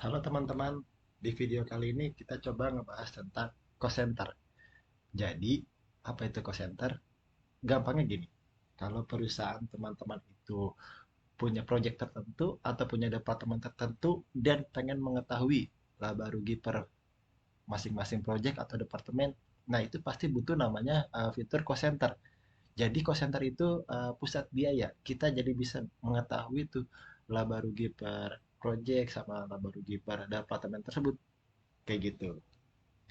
Halo teman-teman, di video kali ini kita coba ngebahas tentang cost center. Jadi, apa itu cost center? Gampangnya gini, kalau perusahaan teman-teman itu punya proyek tertentu atau punya departemen tertentu dan pengen mengetahui laba rugi per masing-masing proyek atau departemen, nah itu pasti butuh namanya fitur cost center. Jadi cost center itu pusat biaya. Kita jadi bisa mengetahui tuh laba rugi per proyek sama laba rugi per departemen tersebut kayak gitu.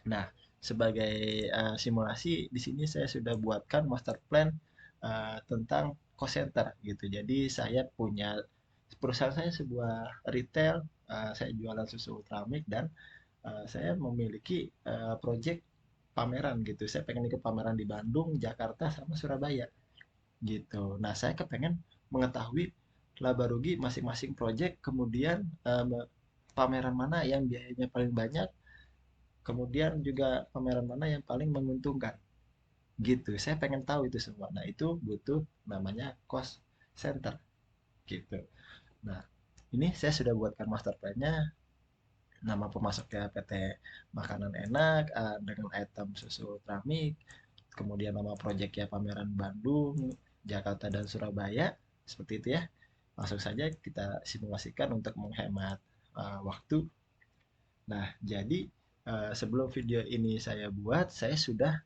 Nah, sebagai simulasi di sini saya sudah buatkan master plan tentang cost center gitu. Jadi saya punya perusahaan saya sebuah retail, saya jualan susu Ultramilk dan saya memiliki project pameran gitu. Saya pengen ikut pameran di Bandung, Jakarta, sama Surabaya gitu. Nah, saya kepengen mengetahui laba rugi masing-masing project, kemudian pameran mana yang biayanya paling banyak, kemudian juga pameran mana yang paling menguntungkan gitu. Saya pengen tahu itu semua. Nah, itu butuh namanya cost center gitu. Nah, ini saya sudah buatkan master plan-nya. Nama pemasoknya PT Makanan Enak dengan item susu Ultramik. Kemudian nama proyeknya Pameran Bandung, Jakarta dan Surabaya. Seperti itu ya. Langsung saja kita simulasikan untuk menghemat waktu. Nah, jadi sebelum video ini saya buat, saya sudah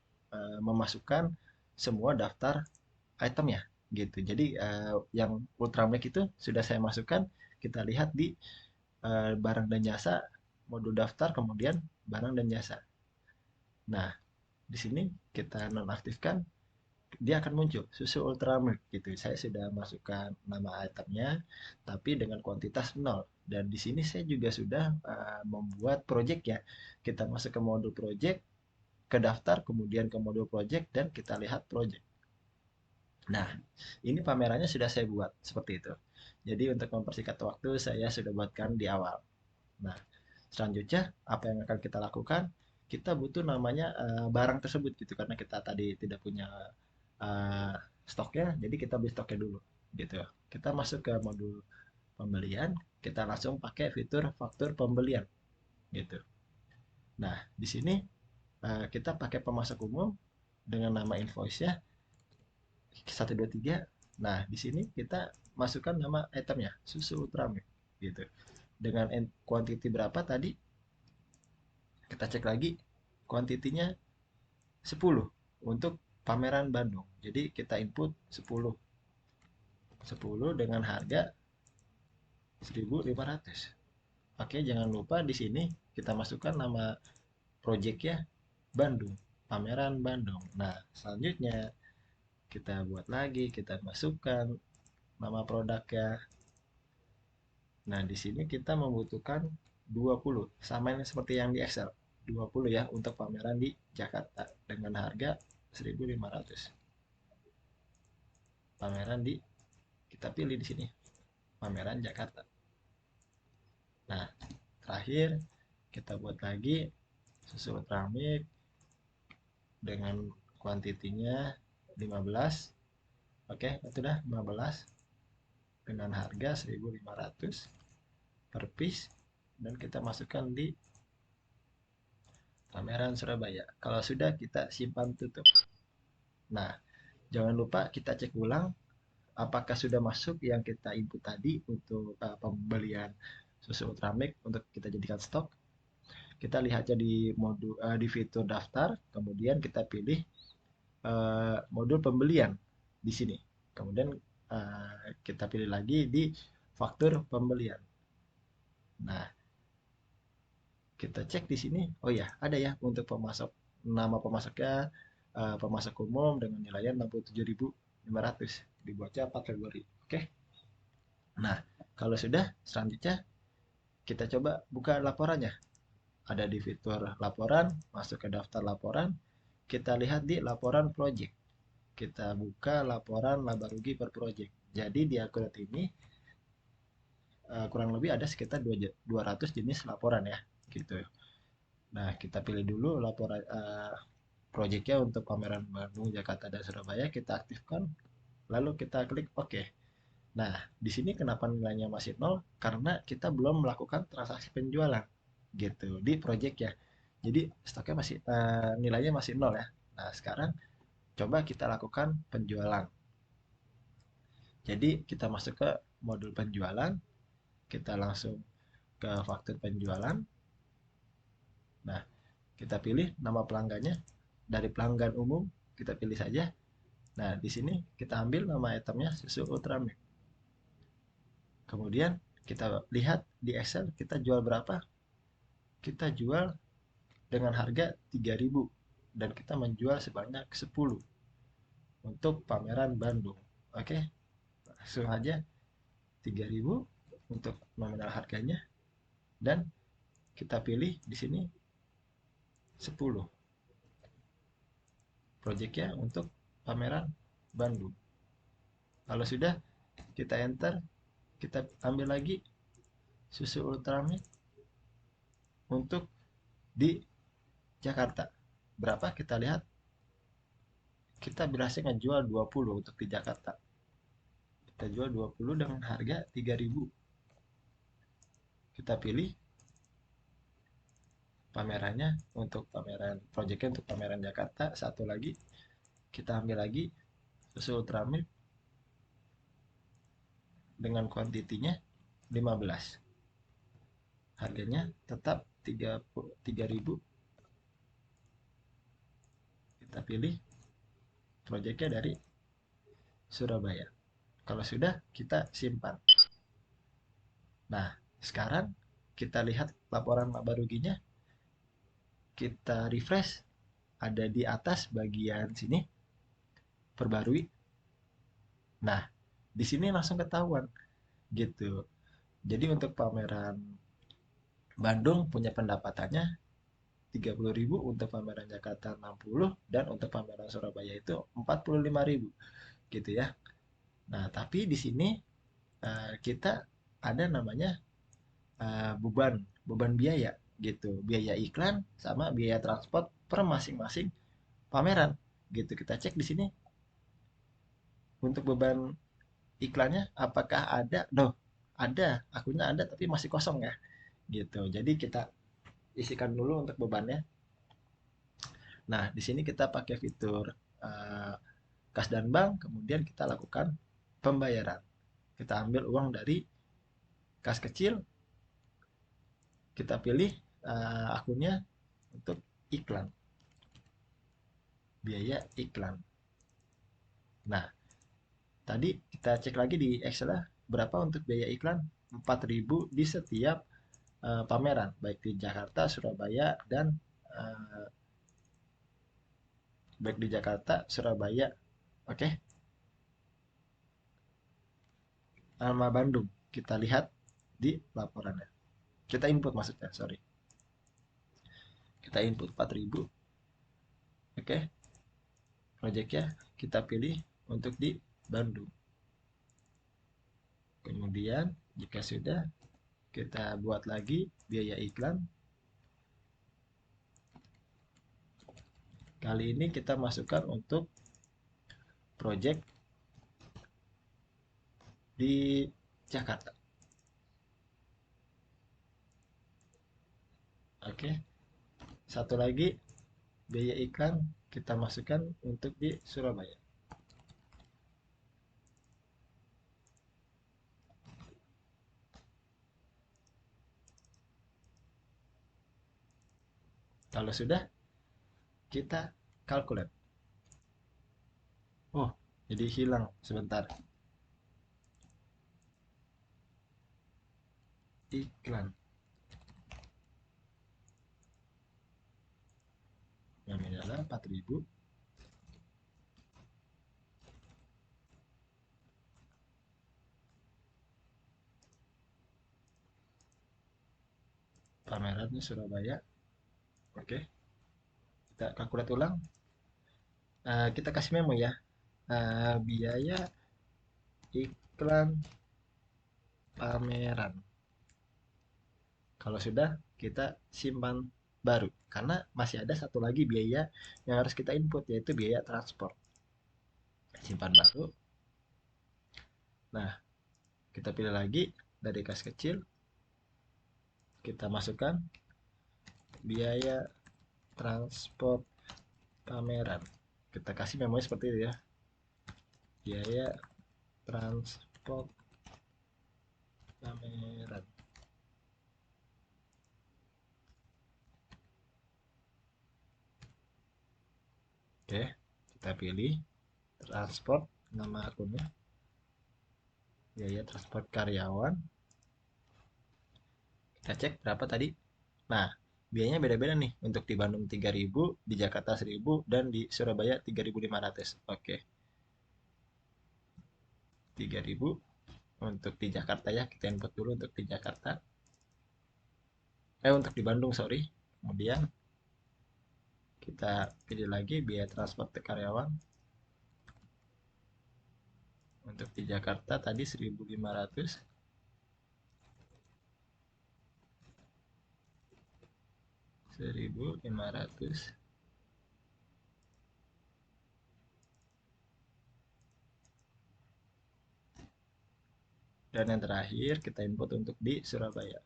memasukkan semua daftar itemnya gitu. Jadi yang Ultramake itu sudah saya masukkan. Kita lihat di barang dan jasa, modul daftar, kemudian barang dan jasa. Nah, di sini kita nonaktifkan, dia akan muncul susu Ultramilk gitu. Saya sudah masukkan nama itemnya, tapi dengan kuantitas nol. Dan di sini saya juga sudah membuat project ya. Kita masuk ke modul project, ke daftar, kemudian ke modul project, dan kita lihat project. Nah, ini pamerannya sudah saya buat seperti itu. Jadi untuk mempersingkat waktu, saya sudah buatkan di awal. Nah, selanjutnya apa yang akan kita lakukan? Kita butuh namanya barang tersebut gitu karena kita tadi tidak punya uh, stoknya, jadi kita beli stoknya dulu gitu. Kita masuk ke modul pembelian, kita langsung pakai fitur faktur pembelian gitu. Nah, di sini kita pakai pemasok umum dengan nama invoice-nya 123. Nah, di sini kita masukkan nama itemnya, susu Ultramilk gitu. Dengan quantity berapa tadi? Kita cek lagi kuantitinya 10 untuk pameran Bandung. Jadi kita input 10 10 dengan harga 1.500. Oke, jangan lupa di sini kita masukkan nama projectnya Bandung, pameran Bandung. Nah, selanjutnya kita buat lagi, kita masukkan nama produknya. Nah, di sini kita membutuhkan 20, sama ini seperti yang di Excel. 20 ya untuk pameran di Jakarta dengan harga 1.500. Pameran di kita pilih di sini, pameran Jakarta. Nah, terakhir kita buat lagi susu Ultramilk dengan kuantitinya 15. Oke, itu dah 15 dengan harga 1.500 per piece dan kita masukkan di pameran Surabaya. Kalau sudah kita simpan tutup. Nah, jangan lupa kita cek ulang apakah sudah masuk yang kita input tadi untuk pembelian susu Ultramilk untuk kita jadikan stok. Kita lihatnya di modul di fitur daftar, kemudian kita pilih modul pembelian di sini. Kemudian kita pilih lagi di faktur pembelian. Nah, kita cek di sini. Oh ya, ada ya untuk pemasok, nama pemasoknya pemasok umum dengan nilainya 67.500. Dibuatnya 4 Februari. Oke. Nah, kalau sudah, selanjutnya kita coba buka laporannya. Ada di fitur laporan, masuk ke daftar laporan, kita lihat di laporan project. Kita buka laporan laba rugi per project. Jadi di akurat ini kurang lebih ada sekitar 200 jenis laporan ya, gitu. Nah, kita pilih dulu laporan projectnya untuk pameran Bandung, Jakarta, dan Surabaya. Kita aktifkan, lalu kita klik OK. Nah, di sini kenapa nilainya masih nol? Karena kita belum melakukan transaksi penjualan gitu di project ya. Jadi stoknya masih nilainya masih nol ya. Nah, sekarang coba kita lakukan penjualan. Jadi kita masuk ke modul penjualan, kita langsung ke faktur penjualan. Nah, kita pilih nama pelanggannya dari pelanggan umum, kita pilih saja. Nah, di sini kita ambil nama itemnya susu Ultramilk. Kemudian kita lihat di Excel kita jual berapa? Kita jual dengan harga 3.000 dan kita menjual sebanyak 10 untuk pameran Bandung. Oke, langsung aja 3.000 untuk nominal harganya dan kita pilih di sini 10 proyeknya untuk pameran Bandung. Kalau sudah kita enter, kita ambil lagi susu Ultramilk untuk di Jakarta. Berapa kita lihat? Kita berhasil ngejual 20 untuk di Jakarta. Kita jual 20 dengan harga 3.000. Kita pilih pamerannya untuk pameran projectnya untuk pameran Jakarta. Satu lagi kita ambil lagi susu Ultramilk dengan kuantitinya 15. Harganya tetap 3.000. Kita pilih projectnya dari Surabaya. Kalau sudah, kita simpan. Nah, sekarang kita lihat laporan laba ruginya. Kita refresh. Ada di atas bagian sini. Perbarui. Nah, di sini langsung ketahuan. Gitu. Jadi untuk pameran Bandung punya pendapatannya 30.000, untuk pameran Jakarta 60, dan untuk pameran Surabaya itu 45.000 gitu ya. Nah, tapi di sini kita ada namanya beban beban biaya gitu, biaya iklan sama biaya transport per masing-masing pameran gitu. Kita cek di sini untuk beban iklannya apakah ada. Doh, ada, akunnya ada tapi masih kosong ya gitu. Jadi kita isikan dulu untuk bebannya. Nah, di sini kita pakai fitur uh, kas dan bank, kemudian kita lakukan pembayaran. Kita ambil uang dari kas kecil, kita pilih akunnya untuk iklan, biaya iklan. Nah, tadi kita cek lagi di Excel berapa untuk biaya iklan. 4.000 di setiap pameran, baik di Jakarta, Surabaya, dan uh, baik di Jakarta, Surabaya. Oke, nama Bandung kita lihat di laporannya. Kita input maksudnya, sorry. Kita input 4.000. Oke, projectnya kita pilih untuk di Bandung. Kemudian jika sudah, kita buat lagi biaya iklan. Kali ini kita masukkan untuk project di Jakarta. Oke, satu lagi biaya iklan kita masukkan untuk di Surabaya. Kalau sudah, kita calculate. Oh, jadi hilang sebentar. Iklan. Yang ini adalah 4.000. Pamerannya Surabaya. Oke, kita calculate ulang. Kita kasih memo ya. Biaya iklan pameran. Kalau sudah, kita simpan baru. Karena masih ada satu lagi biaya yang harus kita input, yaitu biaya transport. Simpan baru. Nah, Kita pilih lagi dari kas kecil, kita masukkan biaya transport pameran. Kita kasih memori seperti itu ya. Biaya transport pameran. Oke, kita pilih transport, nama akunnya, biaya transport karyawan. Kita cek berapa tadi. Nah, biayanya beda-beda nih. Untuk di Bandung 3.000, di Jakarta 1.000, dan di Surabaya 3.500. Oke, 3.000 untuk di Jakarta ya. Kita input dulu untuk di Jakarta. Untuk di Bandung, sorry. Kemudian kita pilih lagi biaya transport karyawan. Untuk di Jakarta tadi 1.500. 1.500. Dan yang terakhir kita input untuk di Surabaya.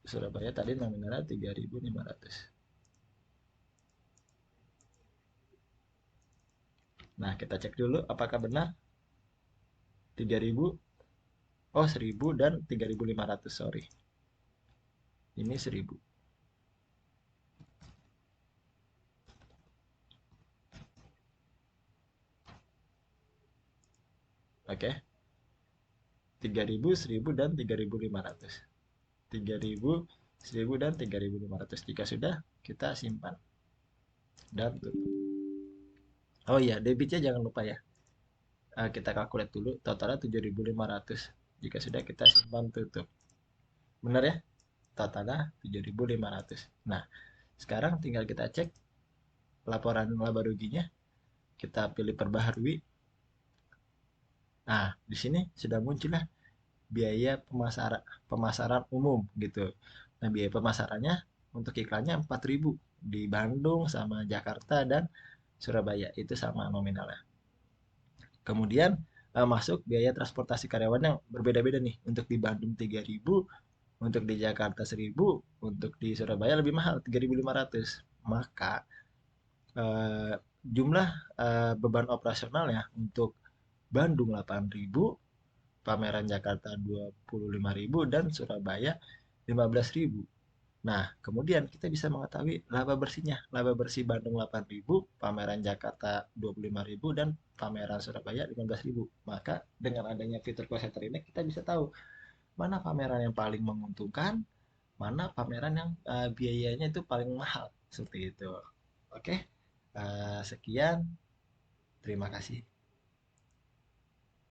Surabaya tadi nominalnya 3.500. Nah, kita cek dulu apakah benar 3.000. Oh, 1.000 dan 3.500, sorry. Ini 1.000. Oke. 3.000, 1.000 dan 3.500. 3.000, 1.000 dan 3.500. Jika sudah, kita simpan dan tutup. Oh iya, debitnya jangan lupa ya. Kita kalkulate dulu, totalnya 7.500. Jika sudah, kita simpan tutup. Benar ya? Totalnya 7.500. Nah, sekarang tinggal kita cek laporan laba ruginya. Kita pilih perbaharui. Nah, di sini sudah muncul lah biaya pemasaran umum gitu. Nah, biaya pemasarannya untuk iklannya 4.000 di Bandung sama Jakarta dan Surabaya itu sama nominalnya. Kemudian masuk biaya transportasi karyawan yang berbeda-beda nih. Untuk di Bandung 3.000, untuk di Jakarta 1.000, untuk di Surabaya lebih mahal 3.500. Maka eh, jumlah beban operasionalnya untuk Bandung 8.000, pameran Jakarta 25.000, dan Surabaya 15.000. Nah, kemudian kita bisa mengetahui laba bersihnya. Laba bersih Bandung 8.000, pameran Jakarta 25.000, dan pameran Surabaya 15.000. Maka dengan adanya fitur cost center ini kita bisa tahu mana pameran yang paling menguntungkan, mana pameran yang biayanya itu paling mahal. Seperti itu. Oke, sekian. Terima kasih.